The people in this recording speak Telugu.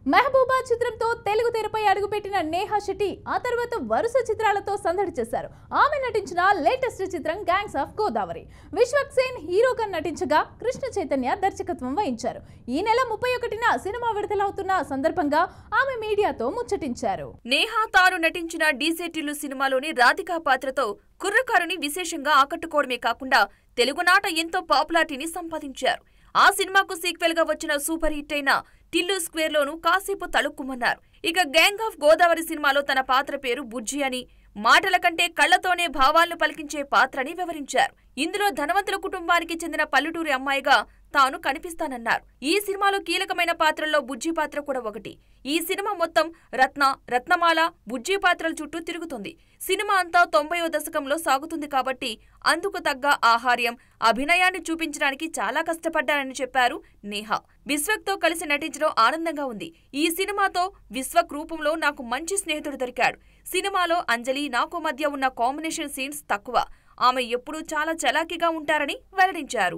మెహబూబా చిత్రంతో తెలుగు తెరపై అడుగుపెట్టిన నేహా శెట్టి ఆ తర్వాత వరుస చిత్రాలతో సందడి చేశారు. ఆమె నటించిన లేటెస్ట్ చిత్రం గ్యాంగ్స్ ఆఫ్ గోదావరి. విశ్వక్ సేన్ హీరోగా నటించగా కృష్ణ చైతన్య దర్శకత్వం వహించారు. ఈ నెల 31న సినిమా విడుదలవుతున్న సందర్భంగా ఆమె మీడియాతో ముచ్చటించారు. నేహా తాను నటించిన డీజేటిల్లు సినిమాలోని రాధికా పాత్రతో కుర్రకారుని విశేషంగా ఆకట్టుకోవడమే కాకుండా తెలుగునాట ఎంతో పాపులారిటీని సంపాదించారు. ఆ సినిమాకు సీక్వెల్ గా వచ్చిన సూపర్ హిట్ అయిన టిల్లు స్క్వేర్ లోను కాసేపు తళుక్కుమన్నారు. ఇక గ్యాంగ్ ఆఫ్ గోదావరి సినిమాలో తన పాత్ర పేరు బుజ్జి అని, మాటల కంటే కళ్లతోనే భావాలను పలికించే పాత్రని వివరించారు. ఇందులో ధనవంతుల కుటుంబానికి చెందిన పల్లెటూరి అమ్మాయిగా తాను కనిపిస్తానన్నారు. ఈ సినిమాలో కీలకమైన పాత్రల్లో బుజ్జి పాత్ర కూడా ఒకటి. ఈ సినిమా మొత్తం రత్నమాల బుజ్జి పాత్రల చుట్టూ తిరుగుతుంది. సినిమా అంతా 90వ దశకంలో సాగుతుంది కాబట్టి అందుకు తగ్గ ఆహార్యం, అభినయాన్ని చూపించడానికి చాలా కష్టపడ్డానని చెప్పారు నేహా. విశ్వక్ తో కలిసి నటించడం ఆనందంగా ఉంది. ఈ సినిమాతో విశ్వక్ రూపంలో నాకు మంచి స్నేహితుడు దొరికాడు. సినిమాలో అంజలి నాకు మధ్య ఉన్న కాంబినేషన్ సీన్స్ తక్కువ. ఆమె ఎప్పుడూ చాలా చలాకీగా ఉంటారని వెల్లడించారు.